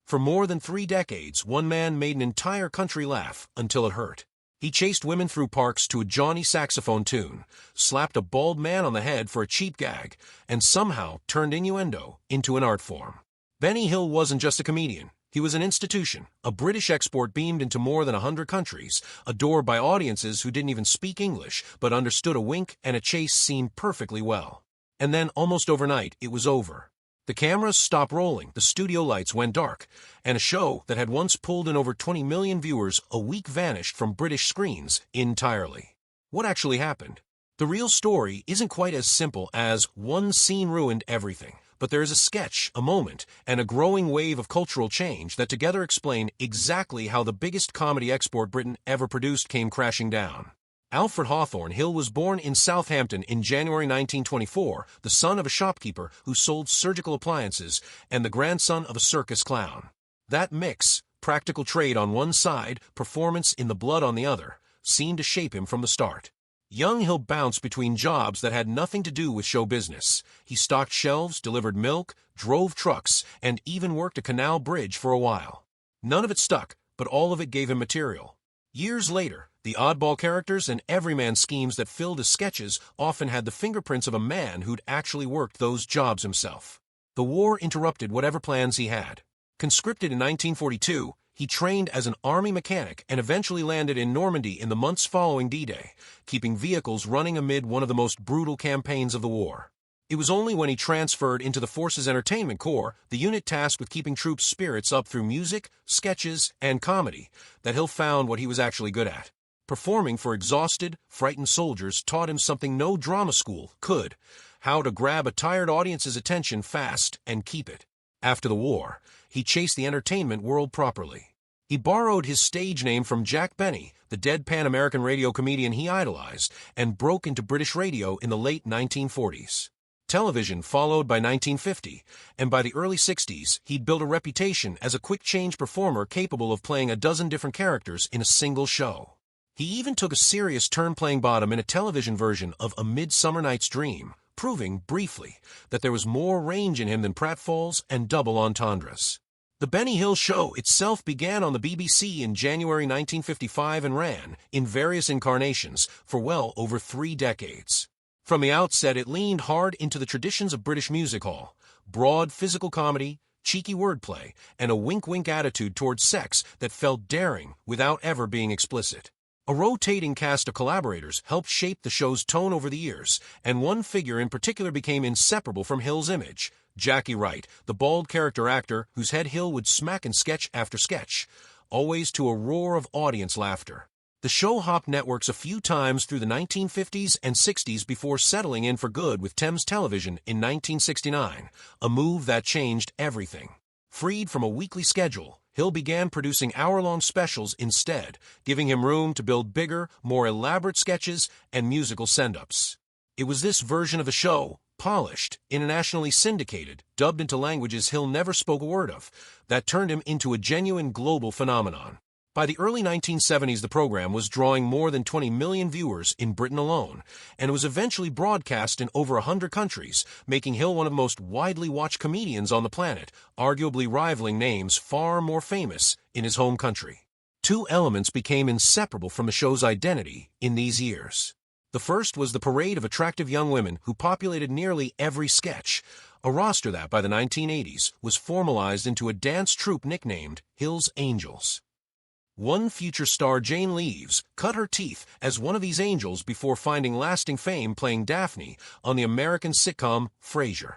For more than 3 decades, one man made an entire country laugh until it hurt. He chased women through parks to a jaunty saxophone tune, slapped a bald man on the head for a cheap gag, and somehow turned innuendo into an art form. Benny Hill wasn't just a comedian. He was an institution, a British export beamed into more than 100 countries, adored by audiences who didn't even speak English but understood a wink and a chase scene perfectly well. And then, almost overnight, it was over. The cameras stopped rolling, the studio lights went dark, and a show that had once pulled in over 20 million viewers a week vanished from British screens entirely. What actually happened? The real story isn't quite as simple as one scene ruined everything, but there is a sketch, a moment, and a growing wave of cultural change that together explain exactly how the biggest comedy export Britain ever produced came crashing down. Alfred Hawthorne Hill was born in Southampton in January 1924, the son of a shopkeeper who sold surgical appliances and the grandson of a circus clown. That mix, practical trade on one side, performance in the blood on the other, seemed to shape him from the start. Young Hill bounced between jobs that had nothing to do with show business. He stocked shelves, delivered milk, drove trucks, and even worked a canal bridge for a while. None of it stuck, but all of it gave him material. Years later, the oddball characters and everyman schemes that filled his sketches often had the fingerprints of a man who'd actually worked those jobs himself. The war interrupted whatever plans he had. Conscripted in 1942, he trained as an army mechanic and eventually landed in Normandy in the months following D-Day, keeping vehicles running amid one of the most brutal campaigns of the war. It was only when he transferred into the Forces Entertainment Corps, the unit tasked with keeping troops' spirits up through music, sketches, and comedy, that Hill found what he was actually good at. Performing for exhausted, frightened soldiers taught him something no drama school could: how to grab a tired audience's attention fast and keep it. After the war, he chased the entertainment world properly. He borrowed his stage name from Jack Benny, the deadpan American radio comedian he idolized, and broke into British radio in the late 1940s. Television followed by 1950, and by the early 60s, he'd built a reputation as a quick-change performer capable of playing a dozen different characters in a single show. He even took a serious turn playing bottom in a television version of A Midsummer Night's Dream, proving, briefly, that there was more range in him than pratfalls and double entendres. The Benny Hill Show itself began on the BBC in January 1955 and ran, in various incarnations, for well over 3 decades. From the outset, it leaned hard into the traditions of British music hall: broad physical comedy, cheeky wordplay, and a wink-wink attitude towards sex that felt daring without ever being explicit. A rotating cast of collaborators helped shape the show's tone over the years, and one figure in particular became inseparable from Hill's image: Jackie Wright, the bald character actor whose head Hill would smack in sketch after sketch, always to a roar of audience laughter. The show hopped networks a few times through the 1950s and 60s before settling in for good with Thames Television in 1969, a move that changed everything. Freed from a weekly schedule, Hill began producing hour-long specials instead, giving him room to build bigger, more elaborate sketches and musical send-ups. It was this version of the show, polished, internationally syndicated, dubbed into languages Hill never spoke a word of, that turned him into a genuine global phenomenon. By the early 1970s, the program was drawing more than 20 million viewers in Britain alone, and it was eventually broadcast in over 100 countries, making Hill one of the most widely watched comedians on the planet, arguably rivaling names far more famous in his home country. 2 elements became inseparable from the show's identity in these years. The first was the parade of attractive young women who populated nearly every sketch, a roster that, by the 1980s, was formalized into a dance troupe nicknamed Hill's Angels. One future star, Jane Leeves, cut her teeth as one of these angels before finding lasting fame playing Daphne on the American sitcom Frasier.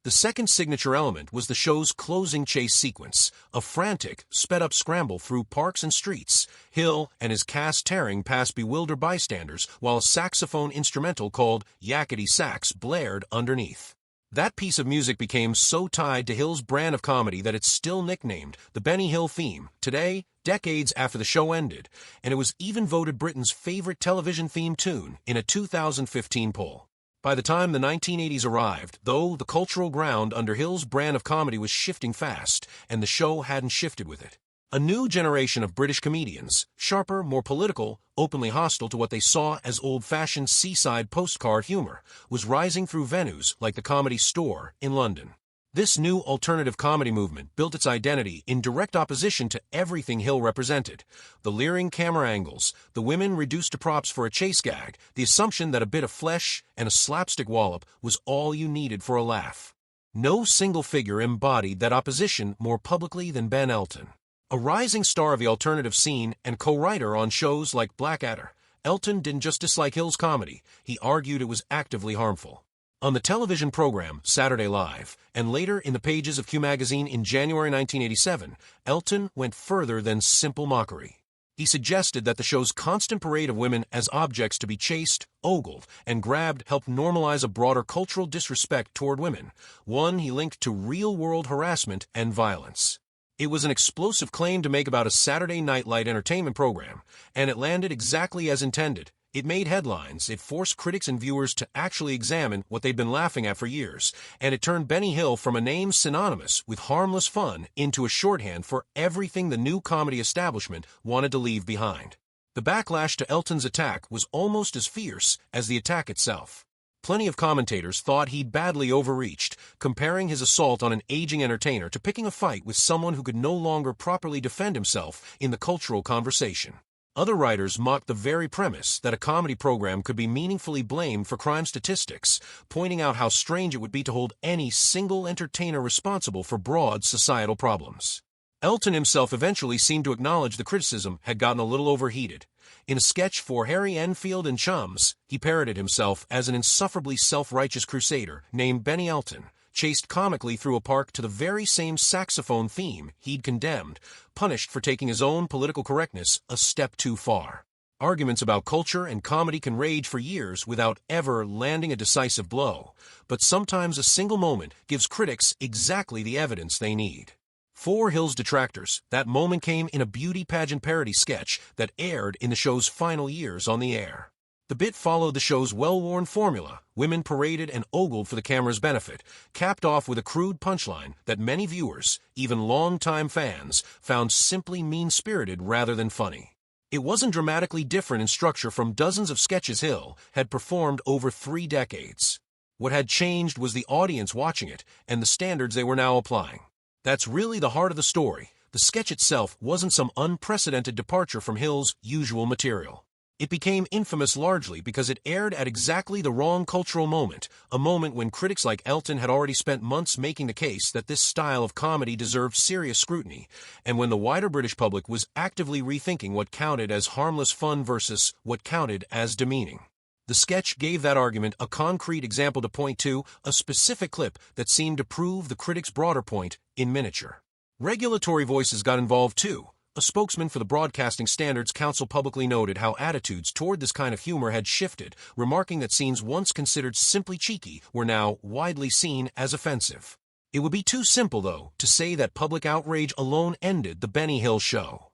The second signature element was the show's closing chase sequence, a frantic, sped-up scramble through parks and streets, Hill and his cast tearing past bewildered bystanders while a saxophone instrumental called Yakety Sax blared underneath. That piece of music became so tied to Hill's brand of comedy that it's still nicknamed the Benny Hill theme, today, decades after the show ended, and it was even voted Britain's favorite television theme tune in a 2015 poll. By the time the 1980s arrived, though, the cultural ground under Hill's brand of comedy was shifting fast, and the show hadn't shifted with it. A new generation of British comedians, sharper, more political, openly hostile to what they saw as old-fashioned seaside postcard humor, was rising through venues like the Comedy Store in London. This new alternative comedy movement built its identity in direct opposition to everything Hill represented. The leering camera angles, the women reduced to props for a chase gag, the assumption that a bit of flesh and a slapstick wallop was all you needed for a laugh. No single figure embodied that opposition more publicly than Ben Elton. A rising star of the alternative scene and co-writer on shows like Blackadder, Elton didn't just dislike Hill's comedy, he argued it was actively harmful. On the television program Saturday Live, and later in the pages of Q magazine in January 1987, Elton went further than simple mockery. He suggested that the show's constant parade of women as objects to be chased, ogled, and grabbed helped normalize a broader cultural disrespect toward women, one he linked to real-world harassment and violence. It was an explosive claim to make about a Saturday Night Light entertainment program, and it landed exactly as intended. It made headlines, it forced critics and viewers to actually examine what they'd been laughing at for years, and it turned Benny Hill from a name synonymous with harmless fun into a shorthand for everything the new comedy establishment wanted to leave behind. The backlash to Elton's attack was almost as fierce as the attack itself. Plenty of commentators thought he'd badly overreached, comparing his assault on an aging entertainer to picking a fight with someone who could no longer properly defend himself in the cultural conversation. Other writers mocked the very premise that a comedy program could be meaningfully blamed for crime statistics, pointing out how strange it would be to hold any single entertainer responsible for broad societal problems. Elton himself eventually seemed to acknowledge the criticism had gotten a little overheated. In a sketch for Harry Enfield and Chums, he parodied himself as an insufferably self-righteous crusader named Benny Elton, chased comically through a park to the very same saxophone theme he'd condemned, punished for taking his own political correctness a step too far. Arguments about culture and comedy can rage for years without ever landing a decisive blow, but sometimes a single moment gives critics exactly the evidence they need. For Hill's detractors, that moment came in a beauty pageant parody sketch that aired in the show's final years on the air. The bit followed the show's well-worn formula, women paraded and ogled for the camera's benefit, capped off with a crude punchline that many viewers, even long-time fans, found simply mean-spirited rather than funny. It wasn't dramatically different in structure from dozens of sketches Hill had performed over 3 decades. What had changed was the audience watching it and the standards they were now applying. That's really the heart of the story. The sketch itself wasn't some unprecedented departure from Hill's usual material. It became infamous largely because it aired at exactly the wrong cultural moment, a moment when critics like Elton had already spent months making the case that this style of comedy deserved serious scrutiny, and when the wider British public was actively rethinking what counted as harmless fun versus what counted as demeaning. The sketch gave that argument a concrete example to point to, a specific clip that seemed to prove the critics' broader point in miniature. Regulatory voices got involved too. A spokesman for the Broadcasting Standards Council publicly noted how attitudes toward this kind of humor had shifted, remarking that scenes once considered simply cheeky were now widely seen as offensive. It would be too simple, though, to say that public outrage alone ended the Benny Hill show.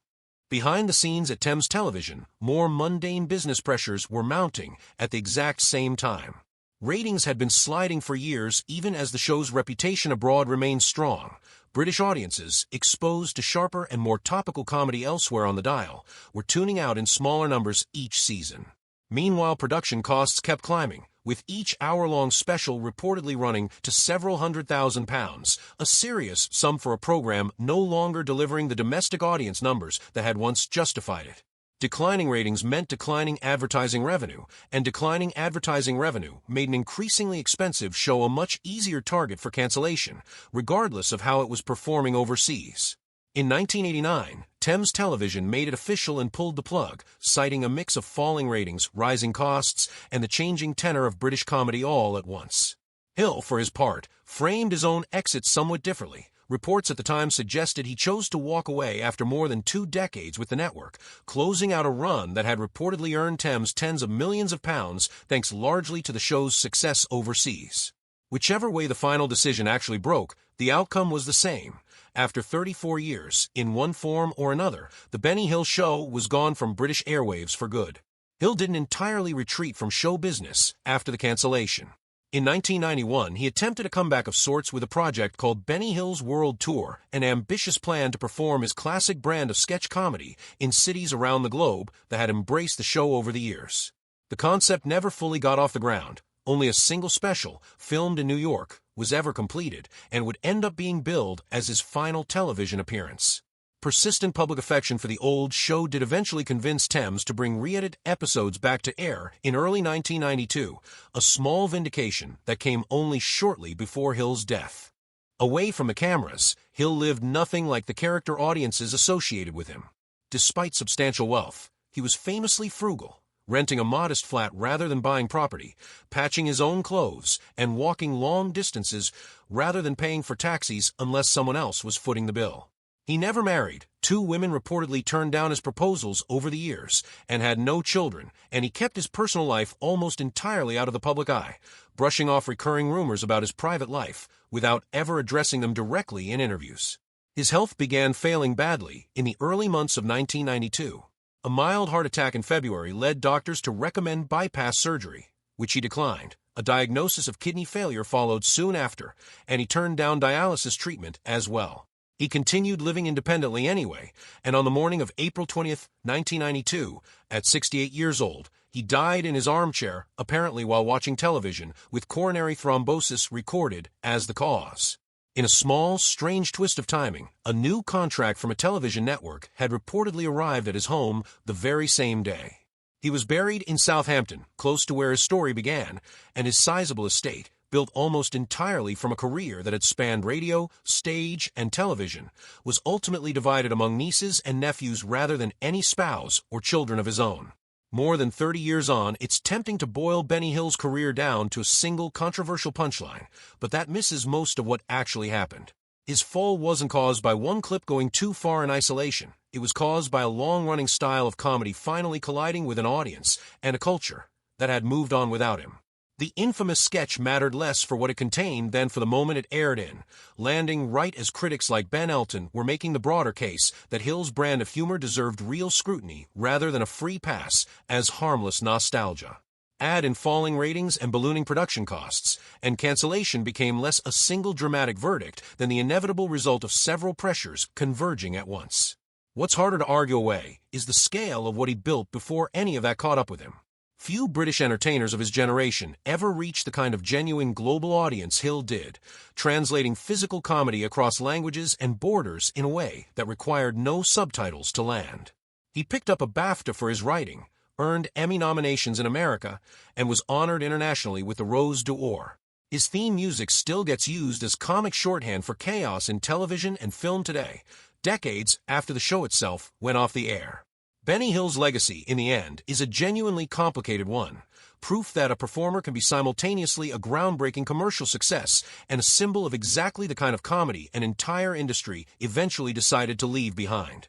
Behind the scenes at Thames Television, more mundane business pressures were mounting at the exact same time. Ratings had been sliding for years, even as the show's reputation abroad remained strong. British audiences, exposed to sharper and more topical comedy elsewhere on the dial, were tuning out in smaller numbers each season. Meanwhile, production costs kept climbing, with each hour-long special reportedly running to several £100,000, a serious sum for a program no longer delivering the domestic audience numbers that had once justified it. Declining ratings meant declining advertising revenue, and declining advertising revenue made an increasingly expensive show a much easier target for cancellation, regardless of how it was performing overseas. In 1989, Thames Television made it official and pulled the plug, citing a mix of falling ratings, rising costs, and the changing tenor of British comedy all at once. Hill, for his part, framed his own exit somewhat differently. Reports at the time suggested he chose to walk away after more than 2 decades with the network, closing out a run that had reportedly earned Thames tens of millions of pounds thanks largely to the show's success overseas. Whichever way the final decision actually broke, the outcome was the same. After 34 years, in one form or another, the Benny Hill show was gone from British airwaves for good. Hill didn't entirely retreat from show business after the cancellation. In 1991, he attempted a comeback of sorts with a project called Benny Hill's World Tour, an ambitious plan to perform his classic brand of sketch comedy in cities around the globe that had embraced the show over the years. The concept never fully got off the ground. Only a single special, filmed in New York, was ever completed and would end up being billed as his final television appearance. Persistent public affection for the old show did eventually convince Thames to bring re-edited episodes back to air in early 1992, a small vindication that came only shortly before Hill's death. Away from the cameras, Hill lived nothing like the character audiences associated with him. Despite substantial wealth, he was famously frugal, renting a modest flat rather than buying property, patching his own clothes, and walking long distances rather than paying for taxis unless someone else was footing the bill. He never married. 2 women reportedly turned down his proposals over the years and had no children, and he kept his personal life almost entirely out of the public eye, brushing off recurring rumors about his private life without ever addressing them directly in interviews. His health began failing badly in the early months of 1992. A mild heart attack in February led doctors to recommend bypass surgery, which he declined. A diagnosis of kidney failure followed soon after, and he turned down dialysis treatment as well. He continued living independently anyway, and on the morning of April 20, 1992, at 68 years old, he died in his armchair, apparently while watching television, with coronary thrombosis recorded as the cause. In a small, strange twist of timing, a new contract from a television network had reportedly arrived at his home the very same day. He was buried in Southampton, close to where his story began, and his sizable estate, built almost entirely from a career that had spanned radio, stage, and television, was ultimately divided among nieces and nephews rather than any spouse or children of his own. More than 30 years on, it's tempting to boil Benny Hill's career down to a single controversial punchline, but that misses most of what actually happened. His fall wasn't caused by one clip going too far in isolation. It was caused by a long-running style of comedy finally colliding with an audience and a culture that had moved on without him. The infamous sketch mattered less for what it contained than for the moment it aired in, landing right as critics like Ben Elton were making the broader case that Hill's brand of humor deserved real scrutiny rather than a free pass as harmless nostalgia. Add in falling ratings and ballooning production costs, and cancellation became less a single dramatic verdict than the inevitable result of several pressures converging at once. What's harder to argue away is the scale of what he built before any of that caught up with him. Few British entertainers of his generation ever reached the kind of genuine global audience Hill did, translating physical comedy across languages and borders in a way that required no subtitles to land. He picked up a BAFTA for his writing, earned Emmy nominations in America, and was honored internationally with the Rose d'Or. His theme music still gets used as comic shorthand for chaos in television and film today, decades after the show itself went off the air. Benny Hill's legacy, in the end, is a genuinely complicated one, proof that a performer can be simultaneously a groundbreaking commercial success and a symbol of exactly the kind of comedy an entire industry eventually decided to leave behind.